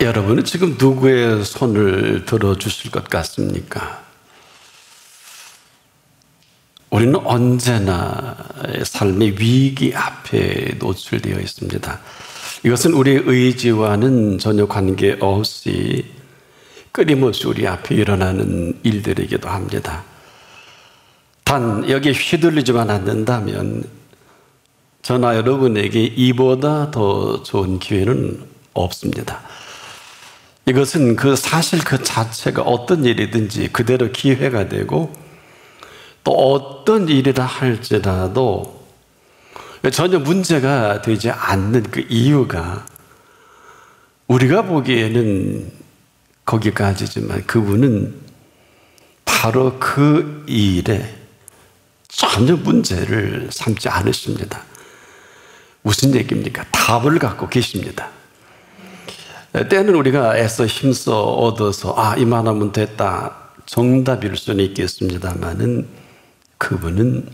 여러분은 지금 누구의 손을 들어주실 것 같습니까? 우리는 언제나 삶의 위기 앞에 노출되어 있습니다. 이것은 우리의 의지와는 전혀 관계없이 끊임없이 우리 앞에 일어나는 일들이기도 합니다. 단 여기에 휘둘리지만 않는다면 저나 여러분에게 이보다 더 좋은 기회는 없습니다. 이것은 그 사실 그 자체가 어떤 일이든지 그대로 기회가 되고 또 어떤 일이라 할지라도 전혀 문제가 되지 않는 그 이유가 우리가 보기에는 거기까지지만 그분은 바로 그 일에 전혀 문제를 삼지 않으십니다. 무슨 얘기입니까? 답을 갖고 계십니다. 때는 우리가 애써 힘써 얻어서 이만하면 됐다 정답일 수는 있겠습니다만은 그분은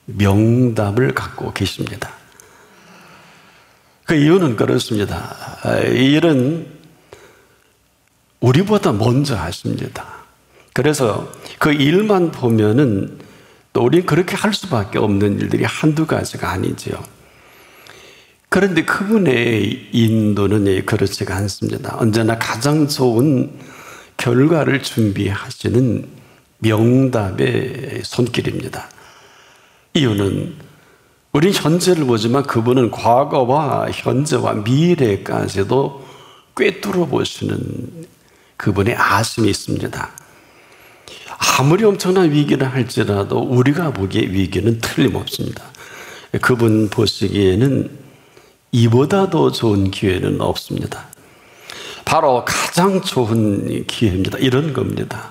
명답을 갖고 계십니다. 그 이유는 그렇습니다. 이 일은 우리보다 먼저 하십니다. 그래서 그 일만 보면은 또 우리는 그렇게 할 수밖에 없는 일들이 한두 가지가 아니지요. 그런데 그분의 인도는 그렇지가 않습니다. 언제나 가장 좋은 결과를 준비하시는 명답의 손길입니다. 이유는 우리 현재를 보지만 그분은 과거와 현재와 미래까지도 꿰뚫어 보시는 그분의 아심이 있습니다. 아무리 엄청난 위기를 할지라도 우리가 보기에 위기는 틀림없습니다. 그분 보시기에는 이보다 더 좋은 기회는 없습니다. 바로 가장 좋은 기회입니다. 이런 겁니다.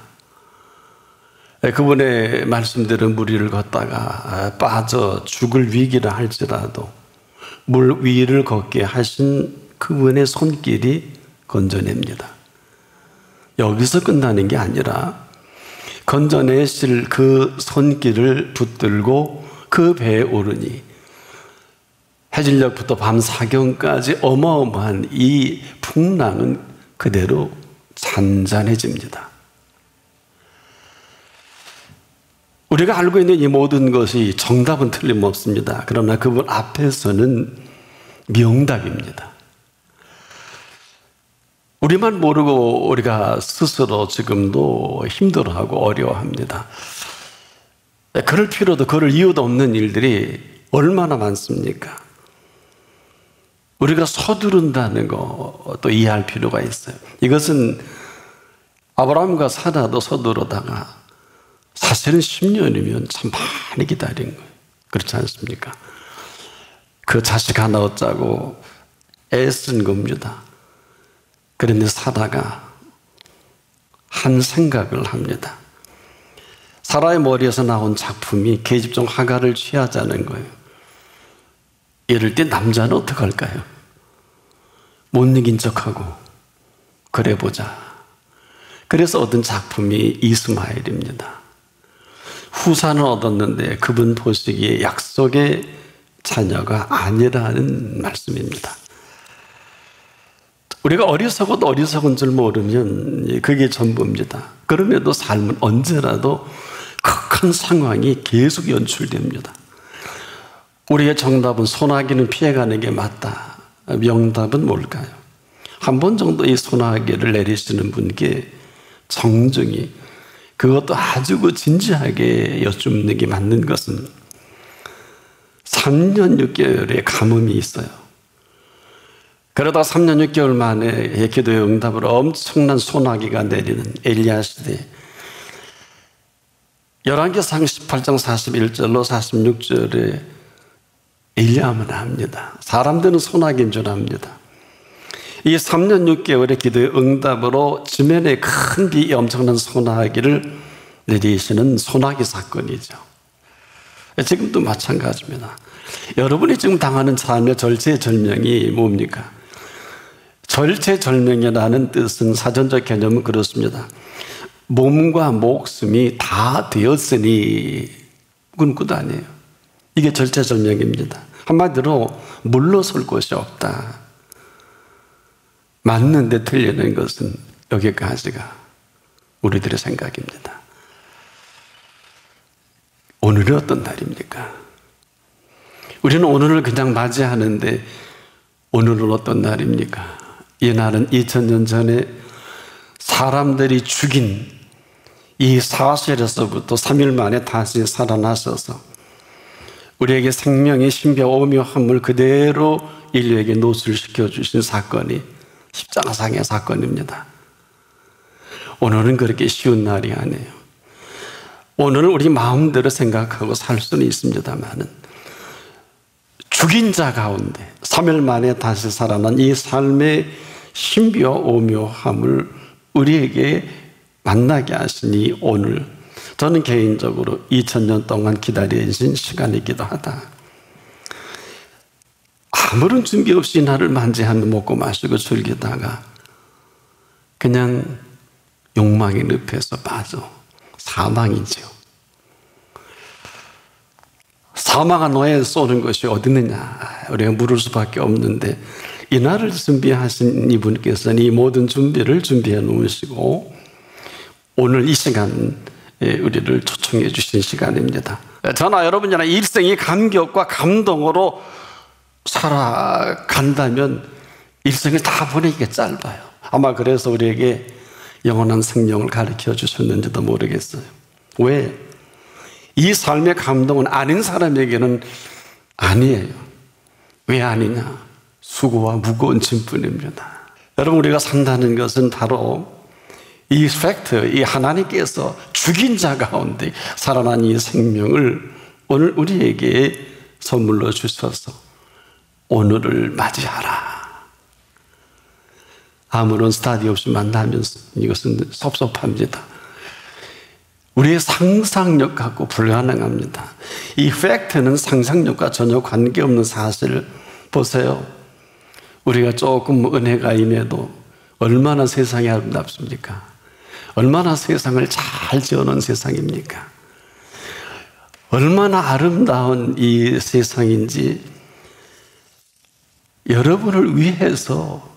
그분의 말씀대로 무리를 걷다가 빠져 죽을 위기라 할지라도 물 위를 걷게 하신 그분의 손길이 건져냅니다. 여기서 끝나는 게 아니라 건져내실 그 손길을 붙들고 그 배에 오르니 해질녘부터 밤 사경까지 어마어마한 이 풍랑은 그대로 잔잔해집니다. 우리가 알고 있는 이 모든 것이 정답은 틀림없습니다. 그러나 그분 앞에서는 명답입니다. 우리만 모르고 우리가 스스로 지금도 힘들어하고 어려워합니다. 그럴 필요도 그럴 이유도 없는 일들이 얼마나 많습니까? 우리가 서두른다는 거 또 이해할 필요가 있어요. 이것은 아브라함과 사라도 서두르다가 사실은 10년이면 참 많이 기다린 거예요. 그렇지 않습니까? 그 자식 하나 얻자고 애쓴 겁니다. 그런데 사라가 한 생각을 합니다. 사라의 머리에서 나온 작품이 계집종 하갈을 취하자는 거예요. 이럴 때 남자는 어떻게 할까요? 못 이긴 척하고 그래 보자. 그래서 얻은 작품이 이스마엘입니다. 후사는 얻었는데 그분 보시기에 약속의 자녀가 아니라는 말씀입니다. 우리가 어리석어도 어리석은 줄 모르면 그게 전부입니다. 그럼에도 삶은 언제라도 극한 상황이 계속 연출됩니다. 우리의 정답은 소나기는 피해가는 게 맞다. 명답은 뭘까요? 한 번 정도 이 소나기를 내리시는 분께 정중히 그것도 아주 진지하게 여쭙는 게 맞는 것은 3년 6개월의 가뭄이 있어요. 그러다 3년 6개월 만에 기도의 응답으로 엄청난 소나기가 내리는 엘리야 시대. 열왕기상 18장 41절로 46절에 엘리야만 합니다. 사람들은 소나기인 줄 압니다. 이 3년 6개월의 기도의 응답으로 지면에 큰 비, 엄청난 소나기를 내리시는 소나기 사건이죠. 지금도 마찬가지입니다. 여러분이 지금 당하는 삶의 절체절명이 뭡니까? 절체절명이라는 뜻은 사전적 개념은 그렇습니다. 몸과 목숨이 다 되었으니 그건 끝 아니에요. 이게 절체절명입니다. 한마디로 물러설 곳이 없다. 맞는데 틀리는 것은 여기까지가 우리들의 생각입니다. 오늘이 어떤 날입니까? 우리는 오늘을 그냥 맞이하는데 오늘은 어떤 날입니까? 이 날은 2000년 전에 사람들이 죽인 이 사실에서부터 3일 만에 다시 살아나셔서 우리에게 생명의 신비와 오묘함을 그대로 인류에게 노출시켜 주신 사건이 십자가상의 사건입니다. 오늘은 그렇게 쉬운 날이 아니에요. 오늘은 우리 마음대로 생각하고 살 수는 있습니다만 죽인 자 가운데 3일 만에 다시 살아난 이 삶의 신비와 오묘함을 우리에게 만나게 하시니 오늘 저는 개인적으로 2000년 동안 기다려진 시간이기도 하다. 아무런 준비 없이 나를 맞이하며 먹고 마시고 즐기다가 그냥 욕망의 늪에서 빠져 사망이죠. 사망한 노예에 쏘는 것이 어디 있느냐. 우리가 물을 수밖에 없는데 이 날을 준비하신 이분께서는 이 모든 준비를 준비해 놓으시고 오늘 이 시간 우리를 초청해 주신 시간입니다. 저나 여러분이나 일생이 감격과 감동으로 살아간다면 일생을 다 보내기가 짧아요. 아마 그래서 우리에게 영원한 생명을 가르쳐 주셨는지도 모르겠어요. 왜? 이 삶의 감동은 아닌 사람에게는 아니에요. 왜 아니냐? 수고와 무거운 짐뿐입니다. 여러분, 우리가 산다는 것은 바로 이 팩트, 이 하나님께서 죽인 자 가운데 살아난 이 생명을 오늘 우리에게 선물로 주셔서 오늘을 맞이하라. 아무런 스타디 없이 만나면 이것은 섭섭합니다. 우리의 상상력 갖고 불가능합니다. 이 팩트는 상상력과 전혀 관계없는 사실을 보세요. 우리가 조금 은혜가 임해도 얼마나 세상이 아름답습니까? 얼마나 세상을 잘 지어놓은 세상입니까? 얼마나 아름다운 이 세상인지 여러분을 위해서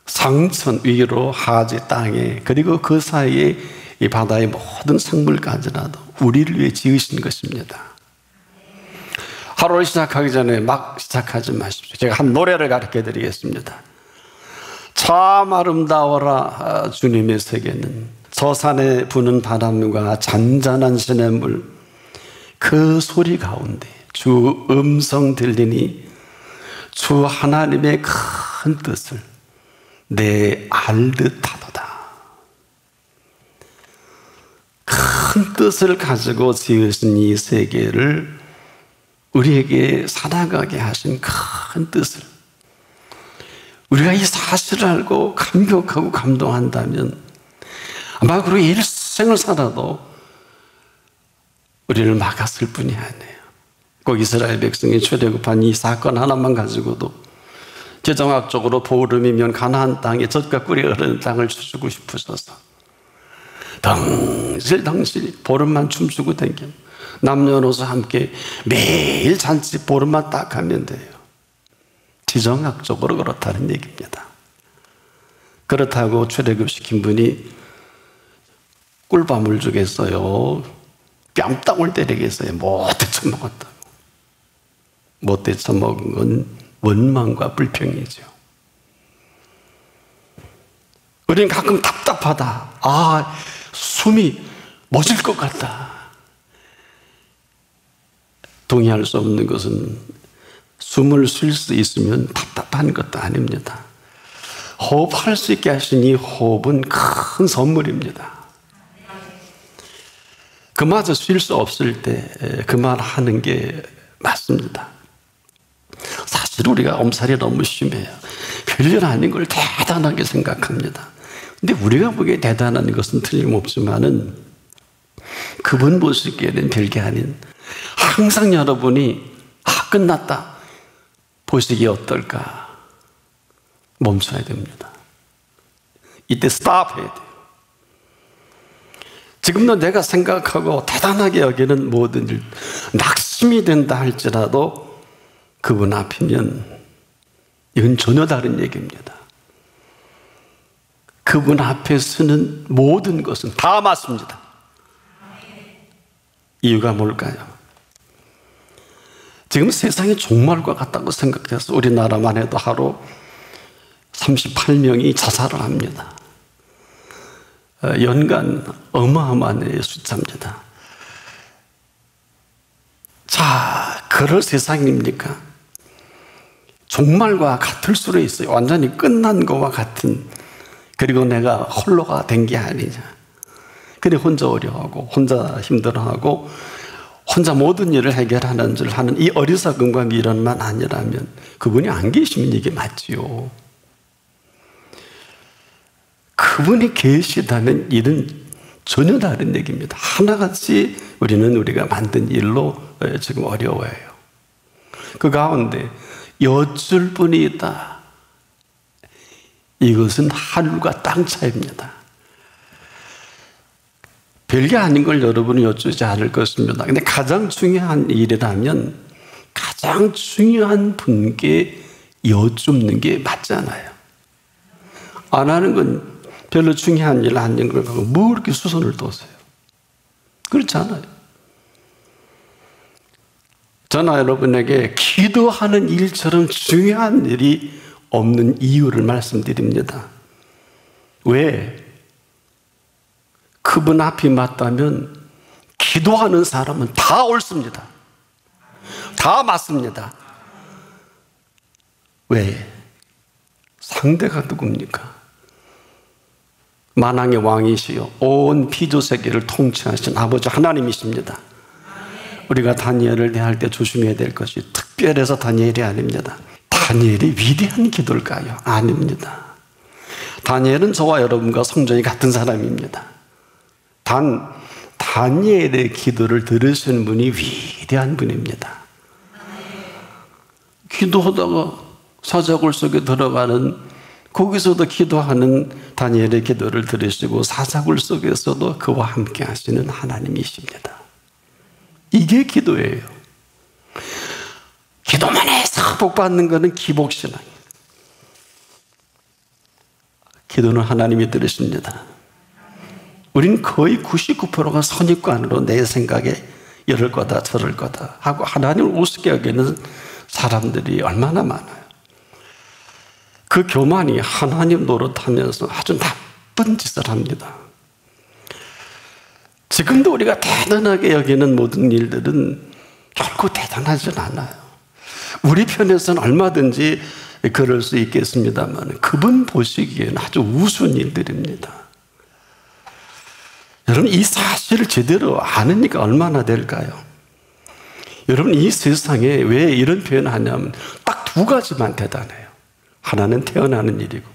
상천 위로 하지 땅에 그리고 그 사이에 이 바다의 모든 생물까지라도 우리를 위해 지으신 것입니다. 하루를 시작하기 전에 막 시작하지 마십시오. 제가 한 노래를 가르쳐 드리겠습니다. 참 아름다워라 주님의 세계는 서산에 부는 바람과 잔잔한 시냇물 그 소리 가운데 주 음성 들리니 주 하나님의 큰 뜻을 내 알듯하도다. 큰 뜻을 가지고 지으신 이 세계를 우리에게 살아가게 하신 큰 뜻을 우리가 이 사실을 알고 감격하고 감동한다면 아마 그리고 일생을 살아도 우리를 막았을 뿐이 아니에요. 꼭 이스라엘 백성이 출애굽한 이 사건 하나만 가지고도 지정학적으로 보름이면 가나안 땅에 젖과 꿀이 흐르는 땅을 주시고 싶으셔서 덩실덩실 보름만 춤추고 댕겨 남녀노소 함께 매일 잔치 보름만 딱 하면 돼요. 지정학적으로 그렇다는 얘기입니다. 그렇다고 출애굽시킨 분이 꿀밤을 주겠어요? 뺨땅을 때리겠어요? 못해 처먹었다고. 못해 처먹은 건 원망과 불평이죠. 우리는 가끔 답답하다. 숨이 멎을 것 같다. 동의할 수 없는 것은 숨을 쉴 수 있으면 답답한 것도 아닙니다. 호흡할 수 있게 하신 이 호흡은 큰 선물입니다. 그마저 쉴 수 없을 때 그 말 하는 게 맞습니다. 사실 우리가 엄살이 너무 심해요. 별일 아닌 걸 대단하게 생각합니다. 근데 우리가 보기에 대단한 것은 틀림없지만은 그분 보시기에는 별게 아닌 항상 여러분이 끝났다 보시기에 어떨까? 멈춰야 됩니다. 이때 스탑 해야 돼요. 지금도 내가 생각하고 대단하게 여기는 모든 일 낙심이 된다 할지라도 그분 앞이면 이건 전혀 다른 얘기입니다. 그분 앞에 서는 모든 것은 다 맞습니다. 이유가 뭘까요? 지금 세상이 종말과 같다고 생각해서 우리나라만 해도 하루 38명이 자살을 합니다. 연간 어마어마한 숫자입니다. 자, 그럴 세상입니까? 종말과 같을 수도 있어요. 완전히 끝난 것과 같은, 그리고 내가 홀로가 된 게 아니냐. 그래 혼자 어려워하고 혼자 힘들어하고 혼자 모든 일을 해결하는 줄 하는 이 어리석음과 미련만 아니라면 그분이 안 계시면 이게 맞지요. 그분이 계시다면 일은 전혀 다른 얘기입니다. 하나같이 우리가 만든 일로 지금 어려워해요. 그 가운데 여쭐 분이 있다. 이것은 하늘과 땅 차이입니다. 별게 아닌 걸 여러분은 여쭈지 않을 것입니다. 근데 가장 중요한 일이라면 가장 중요한 분께 여쭙는 게 맞잖아요. 안 하는 건 별로 중요한 일 아닌 걸 갖고 뭐 그렇게 수선을 떠세요? 그렇지 않아요. 저는 여러분에게 기도하는 일처럼 중요한 일이 없는 이유를 말씀드립니다. 왜? 그분 앞이 맞다면 기도하는 사람은 다 옳습니다. 다 맞습니다. 왜? 상대가 누굽니까? 만왕의 왕이시요 온 피조세계를 통치하신 아버지 하나님이십니다. 우리가 다니엘을 대할 때 조심해야 될 것이 특별해서 다니엘이 아닙니다. 다니엘이 위대한 기도일까요? 아닙니다. 다니엘은 저와 여러분과 성전이 같은 사람입니다. 다니엘의 기도를 들으시는 분이 위대한 분입니다. 기도하다가 사자굴 속에 들어가는, 거기서도 기도하는 다니엘의 기도를 들으시고 사자굴 속에서도 그와 함께 하시는 하나님이십니다. 이게 기도예요. 기도만 해서 복 받는 것은 기복신앙이에요. 기도는 하나님이 들으십니다. 우린 거의 99%가 선입관으로 내 생각에 이럴 거다 저럴 거다 하고 하나님을 우습게 여기는 사람들이 얼마나 많아요. 그 교만이 하나님 노릇하면서 아주 나쁜 짓을 합니다. 지금도 우리가 대단하게 여기는 모든 일들은 결코 대단하진 않아요. 우리 편에서는 얼마든지 그럴 수 있겠습니다만 그분 보시기에는 아주 우스운 일들입니다. 여러분, 이 사실을 제대로 아느니까 얼마나 될까요? 여러분, 이 세상에 왜 이런 표현을 하냐면 딱 두 가지만 대단해요. 하나는 태어나는 일이고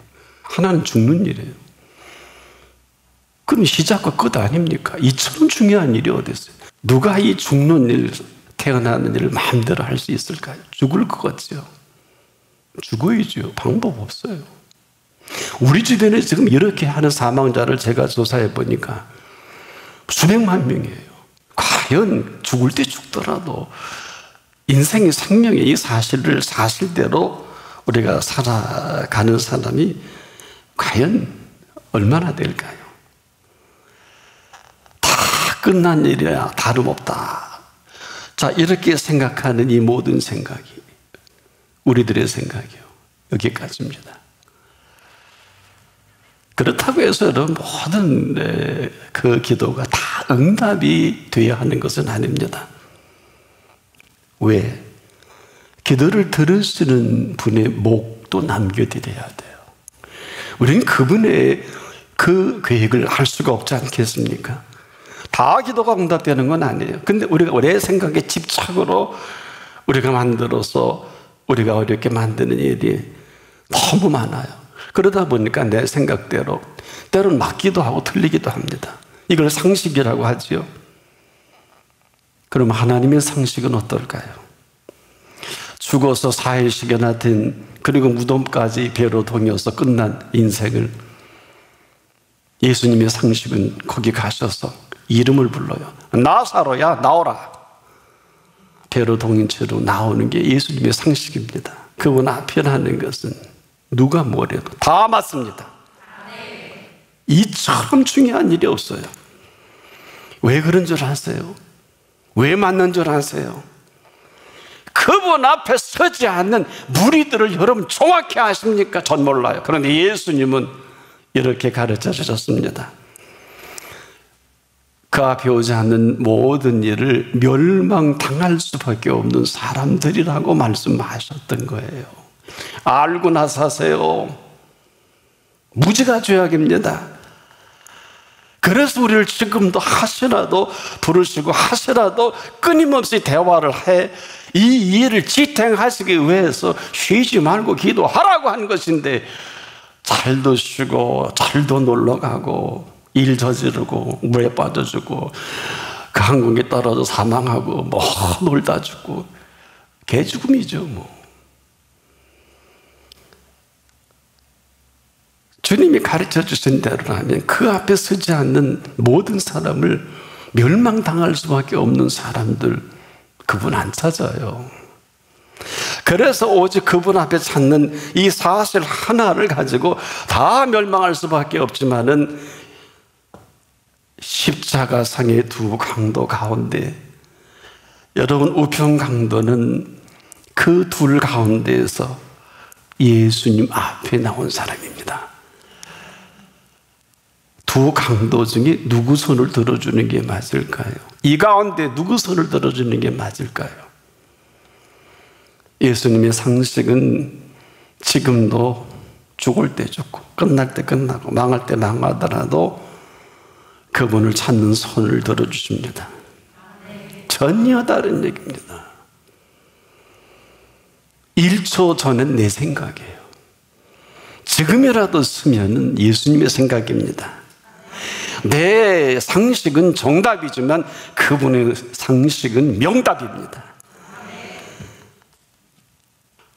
하나는 죽는 일이에요. 그럼 시작과 끝 아닙니까? 이처럼 중요한 일이 어디 있어요? 누가 이 죽는 일, 태어나는 일을 마음대로 할 수 있을까요? 죽을 것 같죠? 죽어야죠. 방법 없어요. 우리 주변에 지금 이렇게 하는 사망자를 제가 조사해 보니까 수백만 명이에요. 과연 죽을 때 죽더라도 인생의 생명의 이 사실을 사실대로 우리가 살아가는 사람이 과연 얼마나 될까요? 다 끝난 일이야 다름없다. 자, 이렇게 생각하는 이 모든 생각이 우리들의 생각이요. 여기까지입니다. 그렇다고 해서 여러분 모든 그 기도가 다 응답이 되어야 하는 것은 아닙니다. 왜? 기도를 들으시는 분의 목도 남겨드려야 돼요. 우리는 그분의 그 계획을 알 수가 없지 않겠습니까? 다 기도가 응답되는 건 아니에요. 근데 우리가 내 생각에 집착으로 우리가 만들어서 우리가 어렵게 만드는 일이 너무 많아요. 그러다 보니까 내 생각대로 때로는 맞기도 하고 틀리기도 합니다. 이걸 상식이라고 하지요. 그럼 하나님의 상식은 어떨까요? 죽어서 4일씩이나 된, 그리고 무덤까지 배로 동여서 끝난 인생을 예수님의 상식은 거기 가셔서 이름을 불러요. 나사로야 나오라. 배로 동인 채로 나오는 게 예수님의 상식입니다. 그분 앞에 하는 것은 누가 뭐래도 다 맞습니다. 이처럼 중요한 일이 없어요. 왜 그런 줄 아세요? 왜 맞는 줄 아세요? 그분 앞에 서지 않는 무리들을 여러분 정확히 아십니까? 전 몰라요. 그런데 예수님은 이렇게 가르쳐 주셨습니다. 그 앞에 오지 않는 모든 일을 멸망당할 수밖에 없는 사람들이라고 말씀하셨던 거예요. 알고 나서 하세요. 무지가 죄악입니다. 그래서 우리를 지금도 하시라도 부르시고 하시라도 끊임없이 대화를 해 이 일을 지탱하시기 위해서 쉬지 말고 기도하라고 한 것인데, 잘도 쉬고 잘도 놀러가고 일 저지르고 물에 빠져주고 그 항공기 떨어져 사망하고 뭐 놀다 죽고 개죽음이죠 뭐. 주님이 가르쳐 주신 대로라면 그 앞에 서지 않는 모든 사람을 멸망당할 수밖에 없는 사람들, 그분 안 찾아요. 그래서 오직 그분 앞에 찾는 이 사실 하나를 가지고 다 멸망할 수밖에 없지만은, 십자가상의 두 강도 가운데 여러분 우편 강도는 그 둘 가운데에서 예수님 앞에 나온 사람입니다. 두 강도 중에 누구 손을 들어주는 게 맞을까요? 이 가운데 누구 손을 들어주는 게 맞을까요? 예수님의 상식은 지금도 죽을 때 죽고 끝날 때 끝나고 망할 때 망하더라도 그분을 찾는 손을 들어주십니다. 전혀 다른 얘기입니다. 1초 전엔 내 생각이에요. 지금이라도 쓰면 예수님의 생각입니다. 내 상식은 정답이지만 그분의 상식은 명답입니다.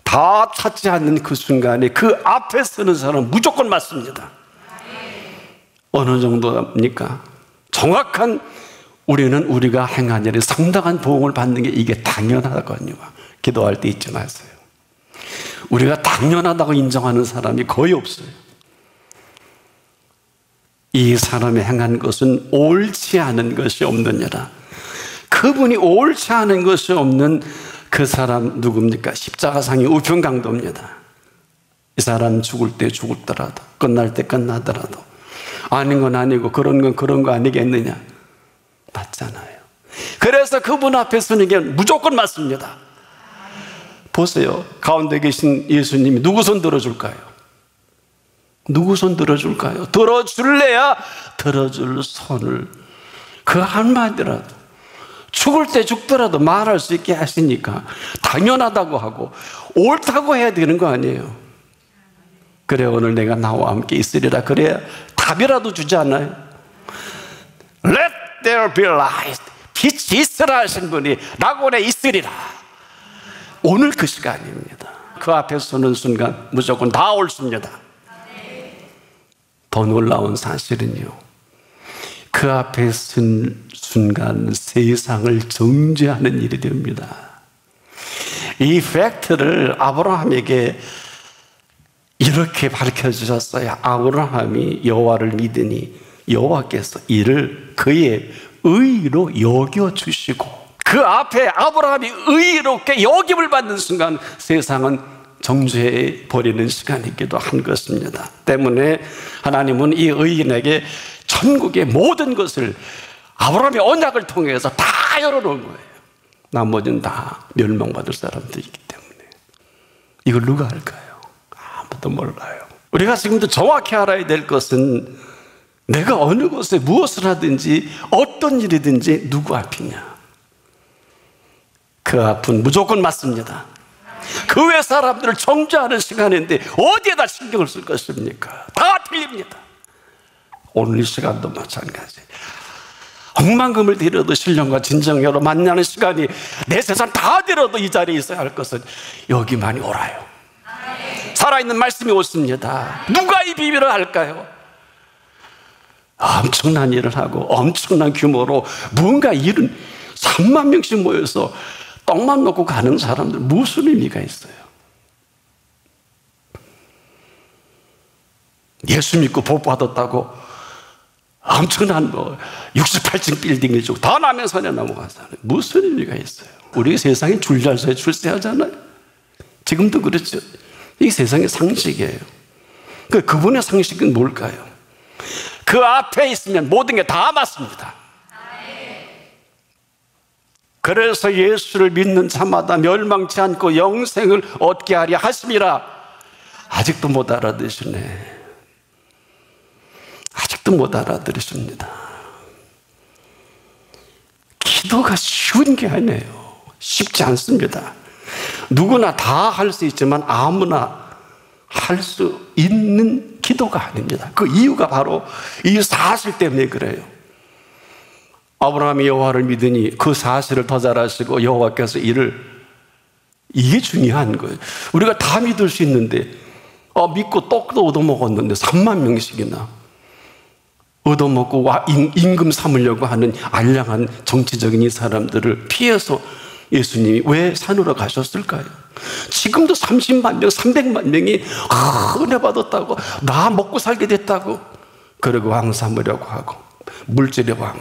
다 찾지 않는 그 순간에 그 앞에 서는 사람은 무조건 맞습니다. 어느 정도입니까? 정확한, 우리는 우리가 행한 일에 상당한 보응을 받는 게 이게 당연하거든요. 기도할 때 잊지 마세요. 우리가 당연하다고 인정하는 사람이 거의 없어요. 이 사람이 행한 것은 옳지 않은 것이 없느니라. 그분이 옳지 않은 것이 없는 그 사람 누굽니까? 십자가상의 우편강도입니다. 이 사람 죽을 때 죽더라도 끝날 때 끝나더라도 아닌 건 아니고 그런 건 그런 거 아니겠느냐? 맞잖아요. 그래서 그분 앞에 서는 게 무조건 맞습니다. 보세요. 가운데 계신 예수님이 누구 손 들어줄까요? 누구 손 들어줄까요? 들어줄래야 들어줄 손을, 그 한마디라도 죽을 때 죽더라도 말할 수 있게 하시니까 당연하다고 하고 옳다고 해야 되는 거 아니에요? 그래 오늘 내가 나와 함께 있으리라 그래야 답이라도 주지 않아요? Let there be light. 빛이 있으라 하신 분이 낙원에 있으리라. 오늘 그 시간입니다. 그 앞에 서는 순간 무조건 다 옳습니다. 더 놀라운 사실은요, 그 앞에 선 순간 세상을 정죄하는 일이 됩니다. 이 팩트를 아브라함에게 이렇게 밝혀주셨어요. 아브라함이 여호와를 믿으니 여호와께서 이를 그의 의로 여겨주시고, 그 앞에 아브라함이 의롭게 여김을 받는 순간 세상은 정죄해 버리는 시간이기도 한 것입니다. 때문에 하나님은 이 의인에게 천국의 모든 것을 아브라함의 언약을 통해서 다 열어놓은 거예요. 나머지는 다 멸망받을 사람들이기 때문에. 이걸 누가 알까요? 아무도 몰라요. 우리가 지금도 정확히 알아야 될 것은 내가 어느 곳에 무엇을 하든지 어떤 일이든지 누구 앞이냐, 그 앞은 무조건 맞습니다. 그 외 사람들을 정죄하는 시간인데 어디에다 신경을 쓸 것입니까? 다 틀립니다. 오늘 이 시간도 마찬가지. 억만금을 들여도 신령과 진정으로 만나는 시간이 내 세상 다 들여도 이 자리에 있어야 할 것은 여기만이 옳아요. 살아있는 말씀이 옳습니다. 누가 이 비밀을 알까요? 엄청난 일을 하고 엄청난 규모로 뭔가 일은 3만 명씩 모여서 떡만 놓고 가는 사람들 무슨 의미가 있어요? 예수 믿고 복 받았다고 엄청난 68층 빌딩을 주고 더 나면 선에 넘어가잖아요. 무슨 의미가 있어요? 우리 세상에 줄 잘 서야 출세하잖아요. 지금도 그렇죠. 이 세상의 상식이에요. 그분의 상식은 뭘까요? 그 앞에 있으면 모든 게 다 맞습니다. 그래서 예수를 믿는 자마다 멸망치 않고 영생을 얻게 하려 하심이라. 아직도 못 알아들으시네. 아직도 못 알아들으십니다. 기도가 쉬운 게 아니에요. 쉽지 않습니다. 누구나 다 할 수 있지만 아무나 할 수 있는 기도가 아닙니다. 그 이유가 바로 이 사실 때문에 그래요. 아브라함이 여호와를 믿으니 그 사실을 더 잘 아시고 여호와께서 이게 중요한 거예요. 우리가 다 믿을 수 있는데 믿고 떡도 얻어먹었는데 3만 명씩이나 얻어먹고 임금 삼으려고 하는 알량한 정치적인 이 사람들을 피해서 예수님이 왜 산으로 가셨을까요? 지금도 30만 명, 300만 명이 은혜 받았다고, 나 먹고 살게 됐다고, 그리고 왕 삼으려고 하고, 물질의 왕,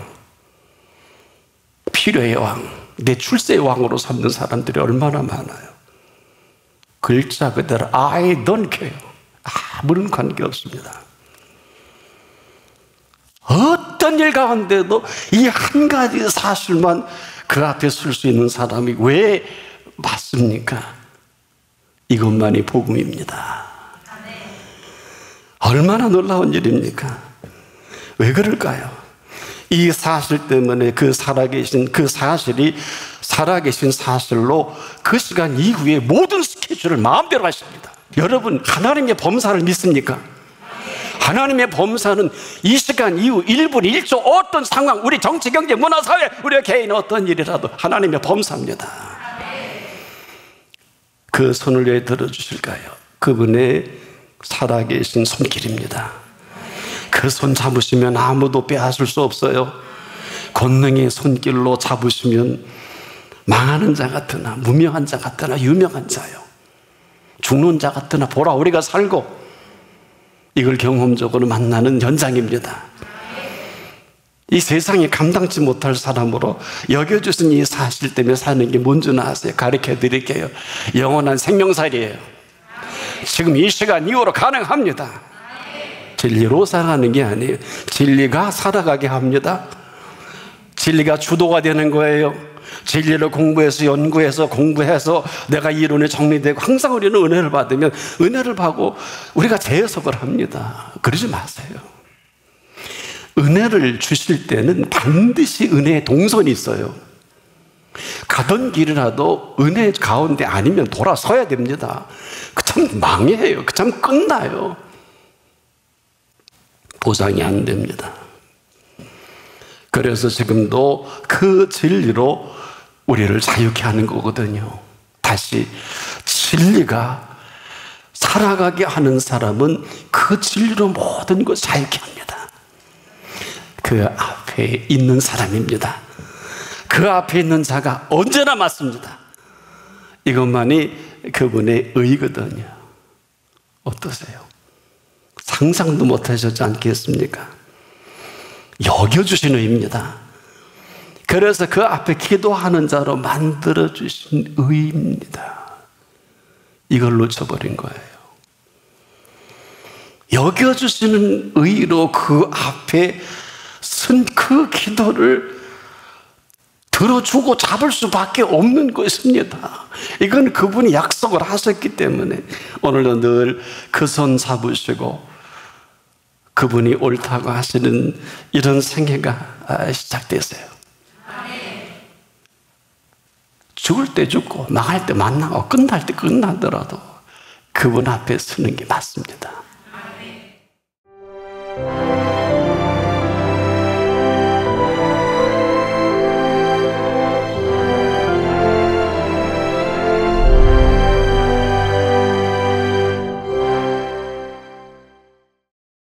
필요의 왕, 내 출세의 왕으로 삼는 사람들이 얼마나 많아요. 글자 그대로 I don't care. 아무런 관계없습니다. 어떤 일 가운데도 이 한 가지 사실만 그 앞에 설 수 있는 사람이 왜 맞습니까? 이것만이 복음입니다. 얼마나 놀라운 일입니까? 왜 그럴까요? 이 사실 때문에 그 살아계신 그 사실이 살아계신 사실로 그 시간 이후에 모든 스케줄을 마음대로 하십니다. 여러분, 하나님의 범사를 믿습니까? 하나님의 범사는 이 시간 이후 1분 1초 어떤 상황, 우리 정치, 경제, 문화, 사회, 우리 개인 어떤 일이라도 하나님의 범사입니다. 그 손을 왜 들어주실까요? 그분의 살아계신 손길입니다. 그 손 잡으시면 아무도 빼앗을 수 없어요. 권능의 손길로 잡으시면 망하는 자 같으나 무명한 자 같으나 유명한 자요, 죽는 자 같으나 보라 우리가 살고, 이걸 경험적으로 만나는 현장입니다. 이 세상에 감당치 못할 사람으로 여겨주신 이 사실 때문에 사는 게 뭔지 아세요? 가르쳐 드릴게요. 영원한 생명살이에요. 지금 이 시간 이후로 가능합니다. 진리로 살아가는 게 아니에요. 진리가 살아가게 합니다. 진리가 주도가 되는 거예요. 진리를 공부해서 연구해서 공부해서 내가 이론에 정리되고, 항상 우리는 은혜를 받으면 은혜를 받고 우리가 재해석을 합니다. 그러지 마세요. 은혜를 주실 때는 반드시 은혜의 동선이 있어요. 가던 길이라도 은혜 가운데 아니면 돌아서야 됩니다. 그 참 망해요. 그 참 끝나요. 보상이 안 됩니다. 그래서 지금도 그 진리로 우리를 자유케 하는 거거든요. 다시, 진리가 살아가게 하는 사람은 그 진리로 모든 걸 자유케 합니다. 그 앞에 있는 사람입니다. 그 앞에 있는 자가 언제나 맞습니다. 이것만이 그분의 의거든요. 어떠세요? 상상도 못하셨지 않겠습니까? 여겨주신 의입니다. 그래서 그 앞에 기도하는 자로 만들어주신 의입니다. 이걸 놓쳐버린 거예요. 여겨주시는 의로 그 앞에 쓴 그 기도를 들어주고 잡을 수밖에 없는 것입니다. 이건 그분이 약속을 하셨기 때문에 오늘도 늘 그 손 잡으시고 그분이 옳다고 하시는 이런 생애가 시작되세요. 죽을 때 죽고 망할 때 만나고 끝날 때 끝나더라도 그분 앞에 서는 게 맞습니다.